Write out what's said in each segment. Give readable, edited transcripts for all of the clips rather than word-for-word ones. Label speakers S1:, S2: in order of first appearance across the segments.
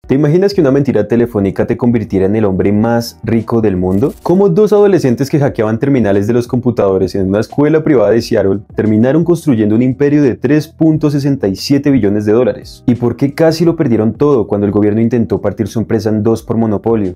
S1: ¿Te imaginas que una mentira telefónica te convirtiera en el hombre más rico del mundo? ¿Cómo dos adolescentes que hackeaban terminales de los computadores en una escuela privada de Seattle terminaron construyendo un imperio de 3.67 billones de dólares? ¿Y por qué casi lo perdieron todo cuando el gobierno intentó partir su empresa en dos por monopolio?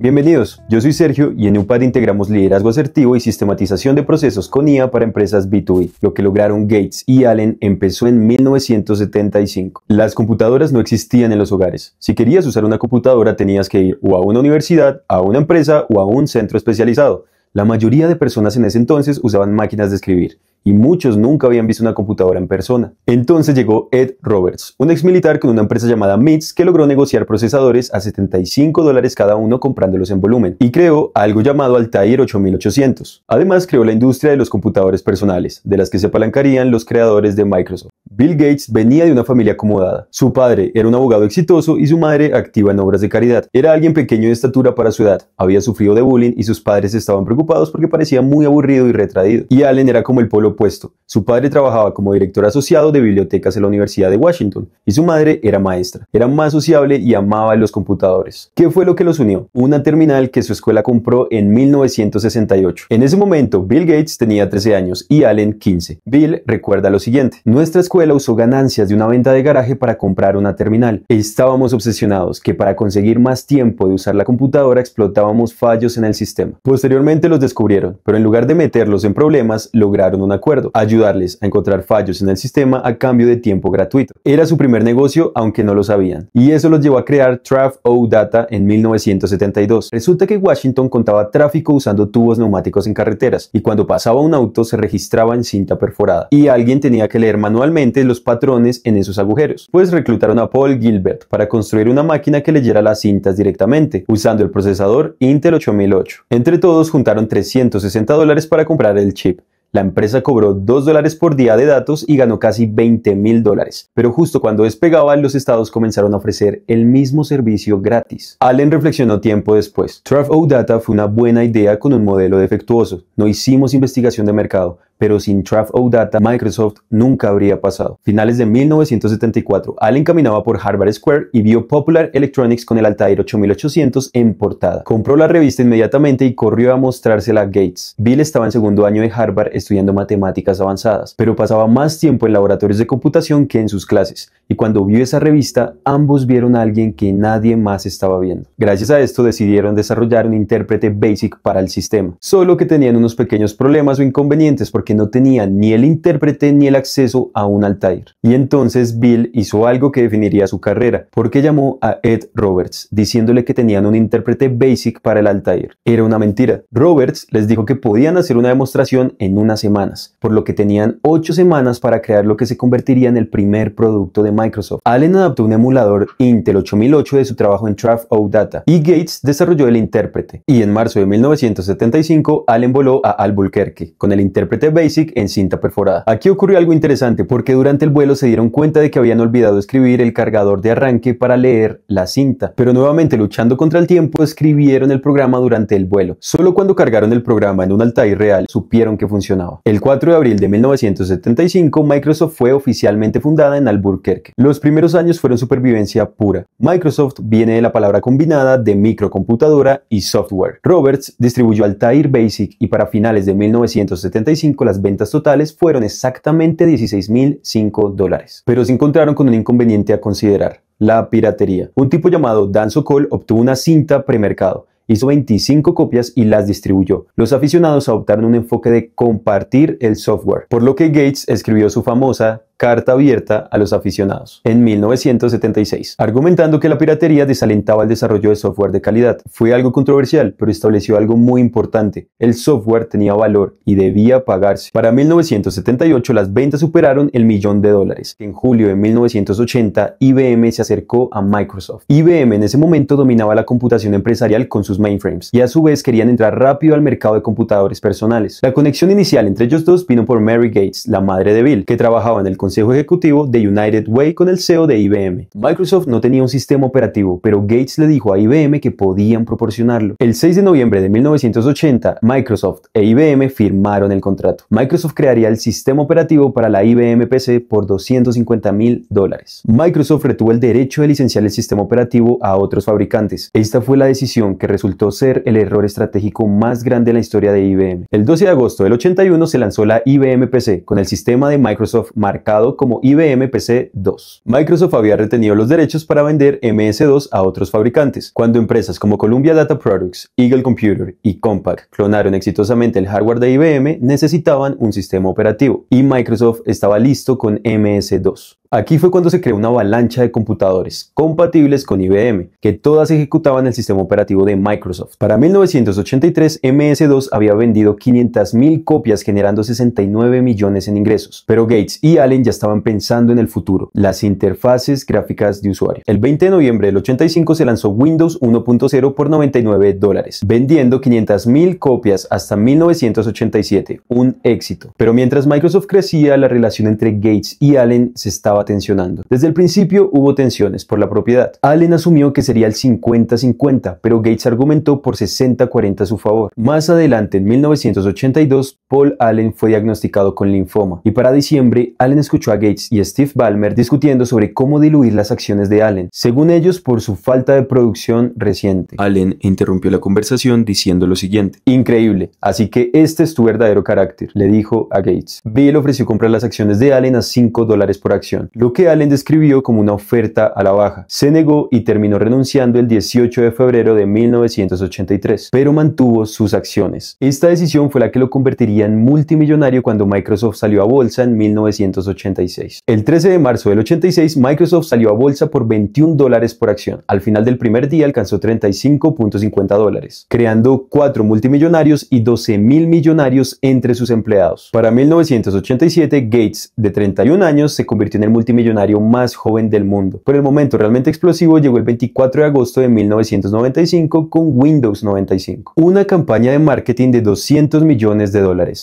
S1: Bienvenidos, yo soy Sergio y en UPAD integramos liderazgo asertivo y sistematización de procesos con IA para empresas B2B. Lo que lograron Gates y Allen empezó en 1975. Las computadoras no existían en los hogares. Si querías usar una computadora tenías que ir o a una universidad, a una empresa o a un centro especializado. La mayoría de personas en ese entonces usaban máquinas de escribir, y muchos nunca habían visto una computadora en persona. Entonces llegó Ed Roberts, un ex militar con una empresa llamada MITS que logró negociar procesadores a $75 cada uno comprándolos en volumen, y creó algo llamado Altair 8800. Además creó la industria de los computadores personales, de las que se apalancarían los creadores de Microsoft. Bill Gates venía de una familia acomodada. Su padre era un abogado exitoso y su madre activa en obras de caridad. Era alguien pequeño de estatura para su edad, había sufrido de bullying y sus padres estaban preocupados porque parecía muy aburrido y retraído. Y Allen era como el polo opuesto. Su padre trabajaba como director asociado de bibliotecas en la Universidad de Washington y su madre era maestra. Era más sociable y amaba los computadores. ¿Qué fue lo que los unió? Una terminal que su escuela compró en 1968. En ese momento, Bill Gates tenía 13 años y Allen 15. Bill recuerda lo siguiente: nuestra escuela usó ganancias de una venta de garaje para comprar una terminal. Estábamos obsesionados que para conseguir más tiempo de usar la computadora explotábamos fallos en el sistema. Posteriormente los descubrieron, pero en lugar de meterlos en problemas, lograron un acuerdo: ayudarles a encontrar fallos en el sistema a cambio de tiempo gratuito. Era su primer negocio, aunque no lo sabían, y eso los llevó a crear Traff-O-Data en 1972. Resulta que Washington contaba tráfico usando tubos neumáticos en carreteras, y cuando pasaba un auto se registraba en cinta perforada, y alguien tenía que leer manualmente los patrones en esos agujeros. Pues reclutaron a Paul Gilbert para construir una máquina que leyera las cintas directamente, usando el procesador Intel 8008. Entre todos juntaron $360 para comprar el chip. La empresa cobró $2 por día de datos y ganó casi $20,000. Pero justo cuando despegaba, los estados comenzaron a ofrecer el mismo servicio gratis. Allen reflexionó tiempo después. Traff-O-Data fue una buena idea con un modelo defectuoso. No hicimos investigación de mercado, pero sin Traff-O-Data, Microsoft nunca habría pasado. Finales de 1974, Allen caminaba por Harvard Square y vio Popular Electronics con el Altair 8800 en portada. Compró la revista inmediatamente y corrió a mostrársela a Gates. Bill estaba en segundo año de Harvard estudiando matemáticas avanzadas, pero pasaba más tiempo en laboratorios de computación que en sus clases, y cuando vio esa revista, ambos vieron a alguien que nadie más estaba viendo. Gracias a esto decidieron desarrollar un intérprete BASIC para el sistema, solo que tenían unos pequeños problemas o inconvenientes porque no tenían ni el intérprete ni el acceso a un Altair. Y entonces Bill hizo algo que definiría su carrera, porque llamó a Ed Roberts, diciéndole que tenían un intérprete BASIC para el Altair. Era una mentira. Roberts les dijo que podían hacer una demostración en unas semanas, por lo que tenían 8 semanas para crear lo que se convertiría en el primer producto de Microsoft. Allen adaptó un emulador Intel 8008 de su trabajo en Traff-O-Data y Gates desarrolló el intérprete. Y en marzo de 1975, Allen voló a Albuquerque con el intérprete BASIC en cinta perforada. Aquí ocurrió algo interesante porque durante el vuelo se dieron cuenta de que habían olvidado escribir el cargador de arranque para leer la cinta, pero nuevamente luchando contra el tiempo escribieron el programa durante el vuelo. Solo cuando cargaron el programa en un Altair real supieron que funcionaba. El 4 de abril de 1975, Microsoft fue oficialmente fundada en Albuquerque. Los primeros años fueron supervivencia pura. Microsoft viene de la palabra combinada de microcomputadora y software. Roberts distribuyó Altair BASIC y para finales de 1975 las ventas totales fueron exactamente $16,005. Pero se encontraron con un inconveniente a considerar: la piratería. Un tipo llamado Dan Sokol obtuvo una cinta premercado. Hizo 25 copias y las distribuyó. Los aficionados adoptaron un enfoque de compartir el software, por lo que Gates escribió su famosa carta abierta a los aficionados en 1976, argumentando que la piratería desalentaba el desarrollo de software de calidad. Fue algo controversial, pero estableció algo muy importante: el software tenía valor y debía pagarse. Para 1978 las ventas superaron el $1.000.000. En julio de 1980 IBM se acercó a Microsoft. IBM en ese momento dominaba la computación empresarial con sus mainframes y a su vez querían entrar rápido al mercado de computadores personales. La conexión inicial entre ellos dos vino por Mary Gates, la madre de Bill, que trabajaba en el consejo ejecutivo de United Way con el CEO de IBM. Microsoft no tenía un sistema operativo, pero Gates le dijo a IBM que podían proporcionarlo. El 6 de noviembre de 1980, Microsoft e IBM firmaron el contrato. Microsoft crearía el sistema operativo para la IBM PC por $250,000. Microsoft retuvo el derecho de licenciar el sistema operativo a otros fabricantes. Esta fue la decisión que resultó ser el error estratégico más grande en la historia de IBM. El 12 de agosto del 81 se lanzó la IBM PC con el sistema de Microsoft marcado como IBM PC 2. Microsoft había retenido los derechos para vender MS2 a otros fabricantes. Cuando empresas como Columbia Data Products, Eagle Computer y Compaq clonaron exitosamente el hardware de IBM, necesitaban un sistema operativo y Microsoft estaba listo con MS2. Aquí fue cuando se creó una avalancha de computadores compatibles con IBM, que todas ejecutaban el sistema operativo de Microsoft. Para 1983, MS2 había vendido 500,000 copias, generando 69 millones en ingresos. Pero Gates y Allen ya estaban pensando en el futuro, las interfaces gráficas de usuario. El 20 de noviembre del 85 se lanzó Windows 1.0 por $99, vendiendo 500,000 copias hasta 1987, un éxito. Pero mientras Microsoft crecía, la relación entre Gates y Allen se estaba tensionando. Desde el principio hubo tensiones por la propiedad. Allen asumió que sería el 50-50, pero Gates argumentó por 60-40 a su favor. Más adelante, en 1982, Paul Allen fue diagnosticado con linfoma y para diciembre, Allen escuchó a Gates y Steve Ballmer discutiendo sobre cómo diluir las acciones de Allen, según ellos por su falta de producción reciente. Allen interrumpió la conversación diciendo lo siguiente: "Increíble, así que este es tu verdadero carácter", le dijo a Gates. Bill ofreció comprar las acciones de Allen a $5 por acción, lo que Allen describió como una oferta a la baja. Se negó y terminó renunciando el 18 de febrero de 1983, pero mantuvo sus acciones. Esta decisión fue la que lo convertiría en multimillonario cuando Microsoft salió a bolsa en 1986. El 13 de marzo del 86, Microsoft salió a bolsa por $21 por acción. Al final del primer día alcanzó $35.50, creando 4 multimillonarios y 12,000 millonarios entre sus empleados. Para 1987, Gates, de 31 años, se convirtió en el multimillonario más joven del mundo. Pero el momento realmente explosivo llegó el 24 de agosto de 1995 con Windows 95, una campaña de marketing de $200 millones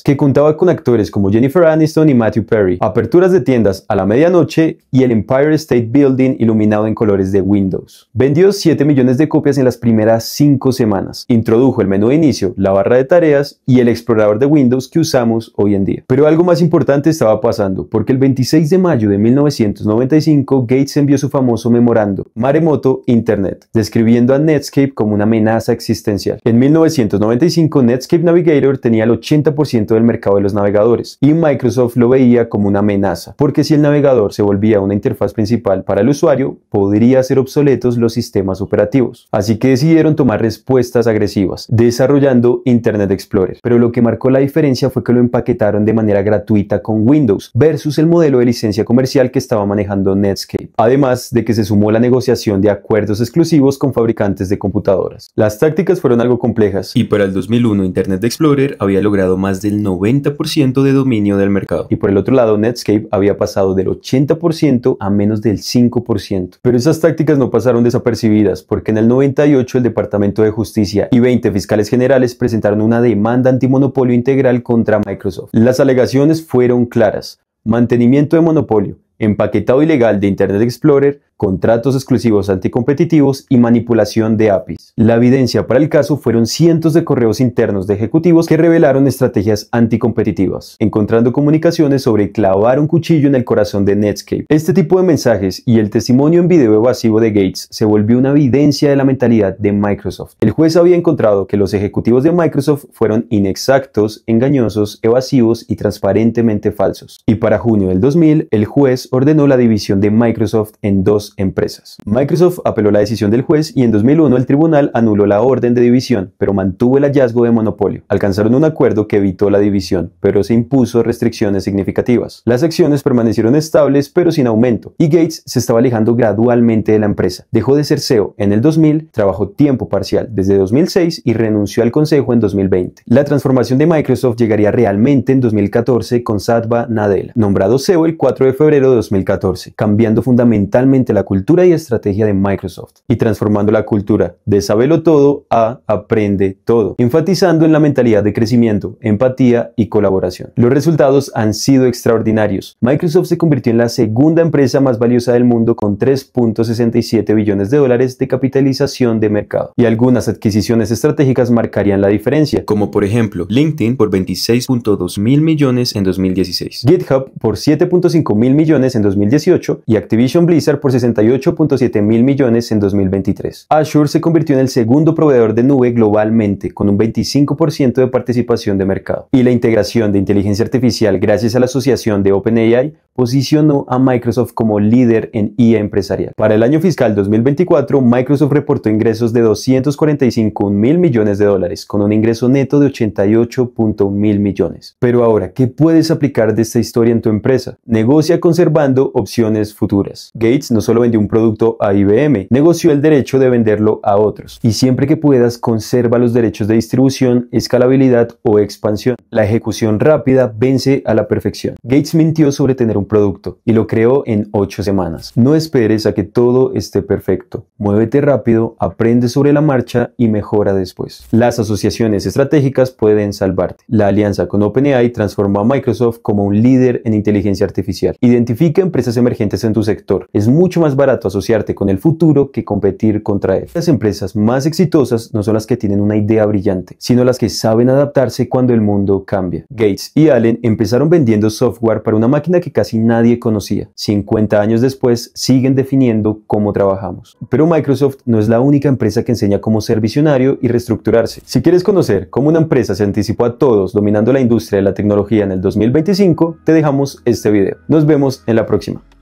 S1: que contaba con actores como Jennifer Aniston y Matthew Perry, aperturas de tiendas a la medianoche y el Empire State Building iluminado en colores de Windows. Vendió 7 millones de copias en las primeras 5 semanas. Introdujo el menú de inicio, la barra de tareas y el explorador de Windows que usamos hoy en día. Pero algo más importante estaba pasando, porque el 26 de mayo de 1995 Gates envió su famoso memorando Maremoto Internet, describiendo a Netscape como una amenaza existencial. En 1995 Netscape Navigator tenía el 80% del mercado de los navegadores y Microsoft lo veía como una amenaza, porque si el navegador se volvía una interfaz principal para el usuario, podría hacer obsoletos los sistemas operativos. Así que decidieron tomar respuestas agresivas, desarrollando Internet Explorer. Pero lo que marcó la diferencia fue que lo empaquetaron de manera gratuita con Windows, versus el modelo de licencia comercial que estaba manejando Netscape. Además de que se sumó la negociación de acuerdos exclusivos con fabricantes de computadoras. Las tácticas fueron algo complejas y para el 2001 Internet Explorer había logrado más del 90% de dominio del mercado. Y por el otro lado, Netscape había pasado del 80% a menos del 5%. Pero esas tácticas no pasaron desapercibidas, porque en el 98 el Departamento de Justicia y 20 fiscales generales presentaron una demanda antimonopolio integral contra Microsoft. Las alegaciones fueron claras: mantenimiento de monopolio, empaquetado ilegal de Internet Explorer, contratos exclusivos anticompetitivos y manipulación de APIs. La evidencia para el caso fueron cientos de correos internos de ejecutivos que revelaron estrategias anticompetitivas, encontrando comunicaciones sobre clavar un cuchillo en el corazón de Netscape. Este tipo de mensajes y el testimonio en video evasivo de Gates se volvió una evidencia de la mentalidad de Microsoft. El juez había encontrado que los ejecutivos de Microsoft fueron inexactos, engañosos, evasivos y transparentemente falsos. Y para junio del 2000, el juez ordenó la división de Microsoft en 2 empresas. Microsoft apeló la decisión del juez y en 2001 el tribunal anuló la orden de división, pero mantuvo el hallazgo de monopolio. Alcanzaron un acuerdo que evitó la división, pero se impuso restricciones significativas. Las acciones permanecieron estables, pero sin aumento, y Gates se estaba alejando gradualmente de la empresa. Dejó de ser CEO en el 2000, trabajó tiempo parcial desde 2006 y renunció al consejo en 2020. La transformación de Microsoft llegaría realmente en 2014 con Satya Nadella, nombrado CEO el 4 de febrero de 2014, cambiando fundamentalmente la cultura y estrategia de Microsoft y transformando la cultura de sábelo todo a aprende todo, enfatizando en la mentalidad de crecimiento, empatía y colaboración. Los resultados han sido extraordinarios. Microsoft se convirtió en la segunda empresa más valiosa del mundo con 3.67 billones de dólares de capitalización de mercado. Y algunas adquisiciones estratégicas marcarían la diferencia, como por ejemplo LinkedIn por 26.2 mil millones en 2016, GitHub por 7.5 mil millones en 2018 y Activision Blizzard por 68.7 mil millones en 2023. Azure se convirtió en el segundo proveedor de nube globalmente con un 25% de participación de mercado. Y la integración de inteligencia artificial gracias a la asociación de OpenAI posicionó a Microsoft como líder en IA empresarial. Para el año fiscal 2024, Microsoft reportó ingresos de 245 mil millones de dólares, con un ingreso neto de 88.1 mil millones. Pero ahora, ¿qué puedes aplicar de esta historia en tu empresa? Negocia conservando opciones futuras. Gates no solo vendió un producto a IBM, negoció el derecho de venderlo a otros. Y siempre que puedas, conserva los derechos de distribución, escalabilidad o expansión. La ejecución rápida vence a la perfección. Gates mintió sobre tener un producto y lo creó en 8 semanas. No esperes a que todo esté perfecto. Muévete rápido, aprende sobre la marcha y mejora después. Las asociaciones estratégicas pueden salvarte. La alianza con OpenAI transformó a Microsoft como un líder en inteligencia artificial. Identifica empresas emergentes en tu sector. Es mucho más barato asociarte con el futuro que competir contra él. Las empresas más exitosas no son las que tienen una idea brillante, sino las que saben adaptarse cuando el mundo cambia. Gates y Allen empezaron vendiendo software para una máquina que casi nadie conocía. 50 años después siguen definiendo cómo trabajamos. Pero Microsoft no es la única empresa que enseña cómo ser visionario y reestructurarse. Si quieres conocer cómo una empresa se anticipó a todos dominando la industria de la tecnología en el 2025, te dejamos este video. Nos vemos en la próxima.